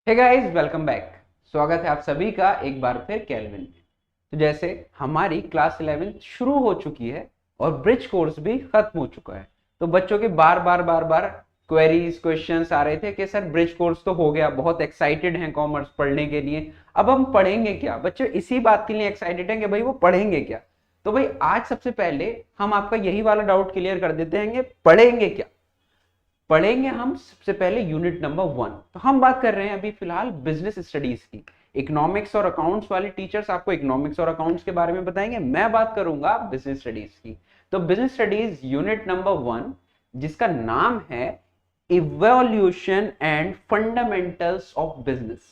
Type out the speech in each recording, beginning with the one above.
Hey guys, welcome back. स्वागत है आप सभी का एक बार फिर केल्विन में। तो जैसे हमारी क्लास 11 शुरू हो चुकी है और ब्रिज कोर्स भी खत्म हो चुका है, तो बच्चों के बार बार क्वेरीज क्वेश्चंस आ रहे थे कि सर ब्रिज कोर्स तो हो गया, बहुत एक्साइटेड हैं कॉमर्स पढ़ने के लिए, अब हम पढ़ेंगे क्या। बच्चों इसी बात के लिए एक्साइटेड हैं कि भाई वो पढ़ेंगे क्या। तो भाई आज सबसे पहले हम आपका यही वाला डाउट क्लियर कर देते हैं कि पढ़ेंगे क्या। पढ़ेंगे हम सबसे पहले यूनिट नंबर 1। तो हम बात कर रहे हैं अभी फिलहाल बिजनेस स्टडीज की। इकोनॉमिक्स और अकाउंट्स वाले टीचर्स आपको इकोनॉमिक्स और अकाउंट्स के बारे में बताएंगे, मैं बात करूंगा बिजनेस स्टडीज की। तो बिजनेस स्टडीज यूनिट नंबर 1, जिसका नाम है evolution and fundamentals of business.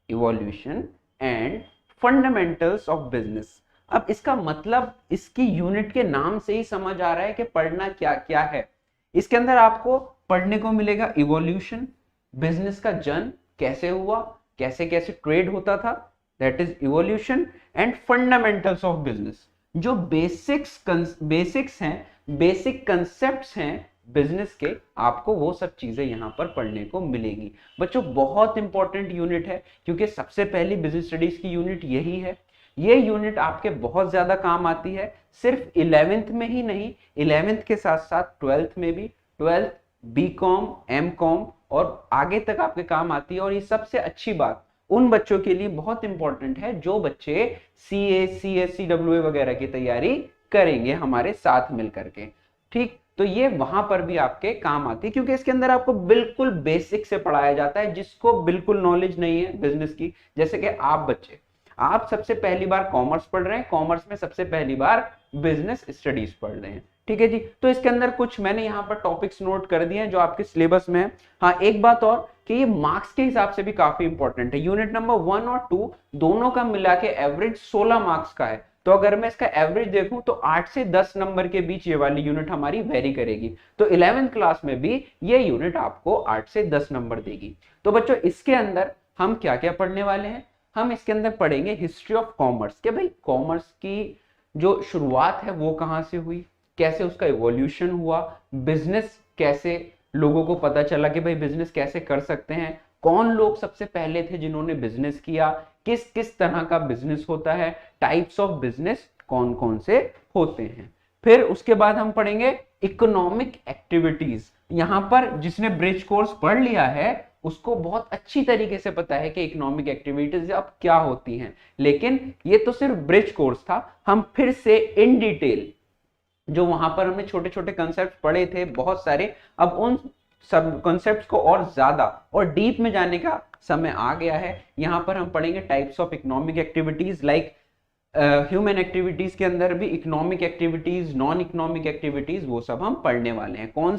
Evolution and fundamentals of business. अब इसका मतलब इसकी यूनिट के नाम से ही समझ आ रहा है कि पढ़ना क्या क्या है। इसके अंदर आपको पढ़ने को मिलेगा इवोल्यूशन, बिजनेस का जन्म कैसे हुआ, कैसे कैसे ट्रेड होता था, that is evolution. And fundamentals of business, जो बेसिक्स हैं, बेसिक कंसेप्ट्स हैं बिजनेस के, आपको वो सब चीजें यहां पर पढ़ने को मिलेगी। बच्चों बहुत इंपॉर्टेंट यूनिट है, क्योंकि सबसे पहली बिजनेस स्टडीज की यूनिट यही है। ये यूनिट आपके बहुत ज्यादा काम आती है, सिर्फ 11th में ही नहीं, 11th के साथ साथ 12th में भी, 12th बीकॉम एमकॉम और आगे तक आपके काम आती है। और ये सबसे अच्छी बात उन बच्चों के लिए बहुत इंपॉर्टेंट है जो बच्चे सीए सीएससी डब्ल्यूए वगैरह की तैयारी करेंगे हमारे साथ मिलकर के। ठीक, तो ये वहां पर भी आपके काम आती है, क्योंकि इसके अंदर आपको बिल्कुल बेसिक से पढ़ाया जाता है, जिसको बिल्कुल नॉलेज नहीं है बिजनेस की। जैसे कि आप बच्चे, आप सबसे पहली बार कॉमर्स पढ़ रहे हैं, कॉमर्स में सबसे पहली बार बिजनेस स्टडीज पढ़ रहे हैं। ठीक है जी, तो इसके अंदर कुछ मैंने यहाँ पर टॉपिक्स नोट कर दिए हैं जो आपके सिलेबस में है। हाँ, एक बात और कि ये मार्क्स के हिसाब से भी काफी इंपॉर्टेंट है। यूनिट नंबर 1 और 2 दोनों का मिला के एवरेज 16 मार्क्स का है। तो अगर मैं इसका एवरेज देखूं तो 8 से 10 नंबर के बीच ये वाली यूनिट हमारी वेरी करेगी। तो 11th क्लास में भी ये यूनिट आपको 8 से 10 नंबर देगी। तो बच्चों इसके अंदर हम क्या क्या पढ़ने वाले हैं, हम इसके अंदर पढ़ेंगे हिस्ट्री ऑफ कॉमर्स, के भाई कॉमर्स की जो शुरुआत है वो कहां से हुई, कैसे उसका इवोल्यूशन हुआ, बिजनेस कैसे लोगों को पता चला कि भाई बिजनेस कैसे कर सकते हैं, कौन लोग सबसे पहले थे जिन्होंने बिजनेस किया, किस किस तरह का बिजनेस होता है, टाइप्स ऑफ बिजनेस कौन कौन से होते हैं। फिर उसके बाद हम पढ़ेंगे इकोनॉमिक एक्टिविटीज। यहां पर जिसने ब्रिज कोर्स पढ़ लिया है उसको बहुत अच्छी तरीके से पता है कि इकोनॉमिक एक्टिविटीज अब क्या होती हैं, लेकिन ये तो सिर्फ ब्रिज कोर्स था। हम फिर से इन डिटेल जो वहां पर हमने छोटे छोटे कंसेप्ट पढ़े थे बहुत सारे, अब उन सब कॉन्सेप्ट्स को और ज्यादा और डीप में जाने का समय आ गया है। यहां पर हम पढ़ेंगे types of economic activities, like human activities के अंदर भी economic activities, non economic activities, वो सब हम पढ़ने वाले हैं। कौन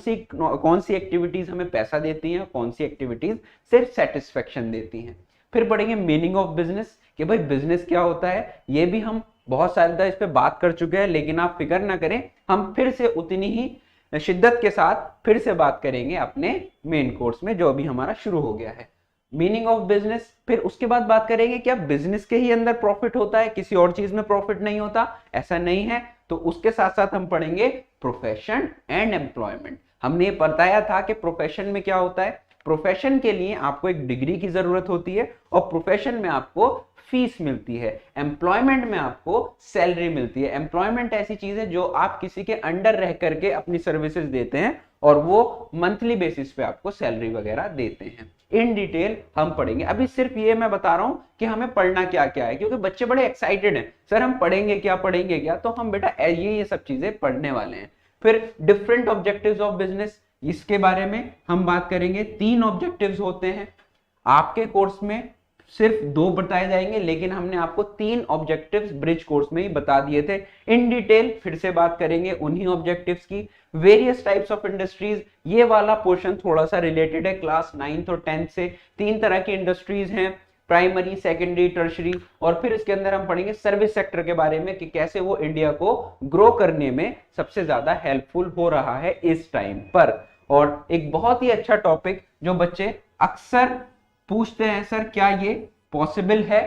सी एक्टिविटीज हमें पैसा देती हैं, कौन सी एक्टिविटीज सिर्फ सेटिस्फेक्शन देती हैं। फिर पढ़ेंगे मीनिंग ऑफ बिजनेस, कि भाई बिजनेस क्या होता है। ये भी हम बहुत सारे इस पे बात कर चुके हैं, लेकिन आप फिक्र ना करें, हम फिर से उतनी ही शिद्दत के साथ फिर से बात करेंगे अपने मेन कोर्स में जो अभी हमारा शुरू हो गया है। मीनिंग ऑफ बिजनेस, फिर उसके बाद बात करेंगे क्या बिजनेस के ही अंदर प्रॉफिट होता है, किसी और चीज में प्रॉफिट नहीं होता, ऐसा नहीं है। तो उसके साथ साथ हम पढ़ेंगे प्रोफेशन एंड एम्प्लॉयमेंट। हमने ये बताया था कि प्रोफेशन में क्या होता है, प्रोफेशन के लिए आपको एक डिग्री की जरूरत होती है और प्रोफेशन में आपको फीस मिलती है, एम्प्लॉयमेंट में आपको सैलरी मिलती है। एम्प्लॉयमेंट ऐसी चीज है जो आप किसी के अंडर रह करके अपनी सर्विसेज देते हैं और वो मंथली बेसिस पे आपको सैलरी वगैरह देते हैं। इन डिटेल हम पढ़ेंगे। अभी सिर्फ ये मैं बता रहा हूं कि हमें पढ़ना क्या क्या है, क्योंकि बच्चे बड़े एक्साइटेड हैं, सर हम पढ़ेंगे क्या पढ़ेंगे क्या। तो हम बेटा ये सब चीजें पढ़ने वाले हैं। फिर डिफरेंट ऑब्जेक्टिव्स ऑफ बिजनेस, इसके बारे में हम बात करेंगे। 3 ऑब्जेक्टिव्स होते हैं आपके कोर्स में, सिर्फ 2 बताए जाएंगे, लेकिन हमने आपको 3 ऑब्जेक्टिव्स ब्रिज कोर्स में ही बता दिए थे। इन डिटेल फिर से बात करेंगे उन्हीं ऑब्जेक्टिव्स की। वेरियस टाइप्स ऑफ इंडस्ट्रीज, ये वाला पोर्शन थोड़ा सा रिलेटेड है क्लास 9th और 10th से। 3 तरह की इंडस्ट्रीज हैं, प्राइमरी, सेकेंडरी, टर्शरी। और फिर इसके अंदर हम पढ़ेंगे सर्विस सेक्टर के बारे में कि कैसे वो इंडिया को ग्रो करने में सबसे ज्यादा हेल्पफुल हो रहा है इस टाइम पर। और एक बहुत ही अच्छा टॉपिक जो बच्चे अक्सर पूछते हैं, सर क्या ये पॉसिबल है,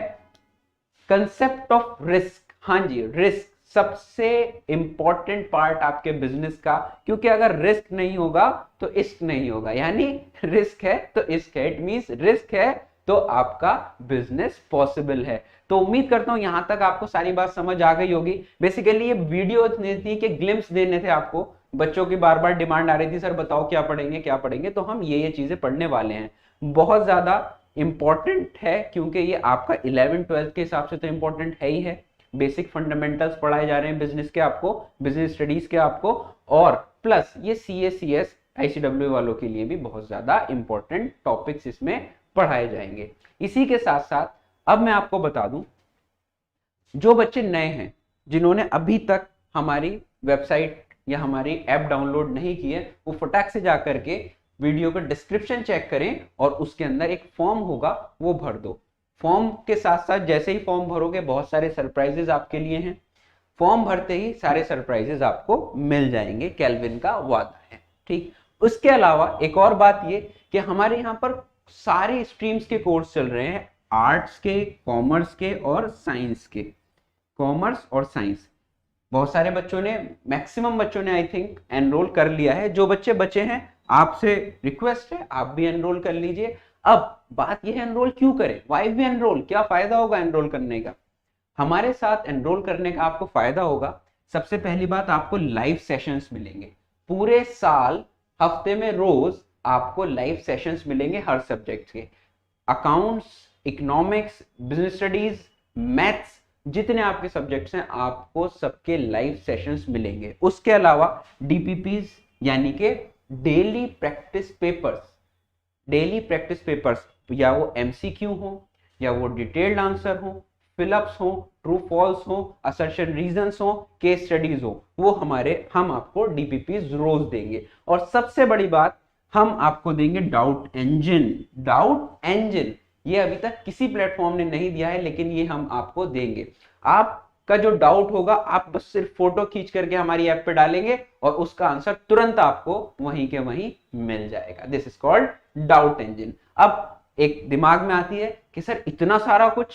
कंसेप्ट ऑफ रिस्क। हाँ जी, रिस्क सबसे इंपॉर्टेंट पार्ट आपके बिजनेस का, क्योंकि अगर रिस्क नहीं होगा तो इश्क नहीं होगा, यानी रिस्क है तो इश्क है। इट मींस रिस्क है तो आपका बिजनेस पॉसिबल है। तो उम्मीद करता हूं यहां तक आपको सारी बात समझ आ गई होगी। बेसिकली ये वीडियो थी कि ग्लिम्स देने थे आपको, बच्चों की बार बार डिमांड आ रही थी सर बताओ क्या पढ़ेंगे क्या पढ़ेंगे, तो हम ये चीजें पढ़ने वाले हैं। बहुत ज्यादा इंपॉर्टेंट है क्योंकि ये आपका 11th-12th के हिसाब से तो इंपॉर्टेंट है ही है। बेसिक फंडामेंटल्स पढ़ाए जा रहे हैं बिजनेस के आपको, बिजनेस स्टडीज के आपको, और प्लस ये CA CS ICW वालों के लिए भी बहुत ज्यादा इंपॉर्टेंट टॉपिक्स इसमें पढ़ाए जाएंगे। इसी के साथ साथ अब मैं आपको बता दूं, जो बच्चे नए हैं जिन्होंने अभी तक हमारी वेबसाइट या हमारी ऐप डाउनलोड नहीं की है, वो फटाक से जाकर के वीडियो का डिस्क्रिप्शन चेक करें और उसके अंदर एक फॉर्म होगा वो भर दो। फॉर्म के साथ साथ जैसे ही फॉर्म भरोगे बहुत सारे सरप्राइजेस आपके लिए हैं। फॉर्म भरते ही सारे सरप्राइजेस आपको मिल जाएंगे, केल्विन का वादा है। ठीक, उसके अलावा एक और बात ये कि हमारे यहाँ पर सारे स्ट्रीम्स के कोर्स चल रहे हैं, आर्ट्स के, कॉमर्स के और साइंस के। कॉमर्स और साइंस बहुत सारे बच्चों ने, मैक्सिमम बच्चों ने आई थिंक एनरोल कर लिया है। जो बच्चे बचे हैं आपसे रिक्वेस्ट है आप भी एनरोल कर लीजिए। अब बात यह है एनरोल क्यों करें, वाई भी एनरोल, क्या फायदा होगा एनरोल करने का। हमारे साथ एनरोल करने का आपको फायदा होगा, सबसे पहली बात आपको लाइव सेशंस मिलेंगे पूरे साल, हफ्ते में रोज आपको लाइव सेशंस मिलेंगे हर सब्जेक्ट के। Accounts, economics, business studies, maths, जितने आपके सब्जेक्ट्स हैं आपको सबके लाइव सेशंस मिलेंगे। उसके अलावा DPPs यानी कि डेली प्रैक्टिस पेपर्स, या वो MCQ हो या वो डिटेल्ड आंसर हो, फिलअप्स हो, ट्रू फॉल्स हो, असर्शन रीजंस हो, केस स्टडीज हो, वो हम आपको DPPs रोज देंगे। और सबसे बड़ी बात, हम आपको देंगे डाउट इंजन। ये अभी तक किसी प्लेटफॉर्म ने नहीं दिया है लेकिन ये हम आपको देंगे। आपका जो डाउट होगा आप बस सिर्फ फोटो खींच करके हमारी ऐप पे डालेंगे और उसका आंसर तुरंत आपको वहीं के वहीं मिल जाएगा। This is called doubt engine. अब एक दिमाग में आती है कि सर इतना सारा कुछ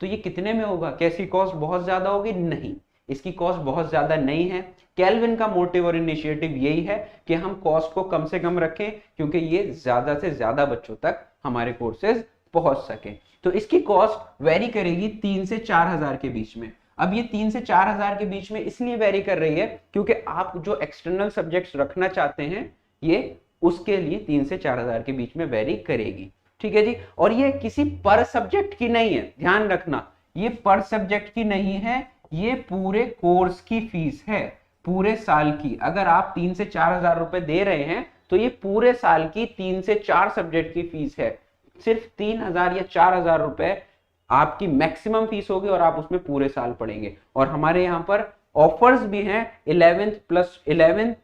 तो ये कितने में होगा, कैसी कॉस्ट बहुत ज्यादा होगी? नहीं, इसकी कॉस्ट बहुत ज्यादा नहीं है। केल्विन का मोटिव और इनिशिएटिव यही है कि हम कॉस्ट को कम से कम रखें क्योंकि ये ज्यादा से ज्यादा बच्चों तक हमारे कोर्सेज पहुंच सके। तो इसकी कॉस्ट वेरी करेगी 3 से 4 हजार के बीच में। अब ये 3 से 4 हजार के बीच में इसलिए वेरी कर रही है क्योंकि आप जो एक्सटर्नल सब्जेक्ट्स रखना चाहते हैं ये उसके लिए 3 से 4 हजार के बीच में वेरी करेगी। ठीक है जी। और ये किसी पर सब्जेक्ट की नहीं है, ध्यान रखना, ये पर सब्जेक्ट की नहीं है, ये पूरे कोर्स की फीस है, पूरे साल की। अगर आप 3 से 4 हजार रुपए दे रहे हैं तो ये पूरे साल की 3 से 4 सब्जेक्ट की फीस है। सिर्फ 3,000 या 4,000 रुपए आपकी मैक्सिमम फीस होगी और आप उसमें पूरे साल पढ़ेंगे। और हमारे यहाँ पर ऑफर्स भी हैं 11th+11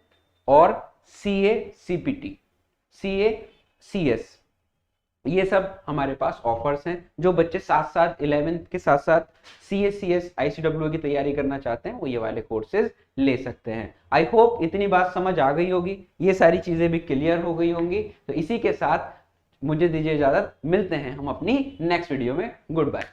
और CA CPT, CA CS, ये सब हमारे पास ऑफर्स हैं। जो बच्चे साथ साथ 11th के साथ साथ CA CS ICW की तैयारी करना चाहते हैं वो ये वाले कोर्सेज ले सकते हैं। आई होप इतनी बात समझ आ गई होगी, ये सारी चीजें भी क्लियर हो गई होंगी। तो इसी के साथ मुझे दीजिए इजाजत, मिलते हैं हम अपनी नेक्स्ट वीडियो में। Good bye.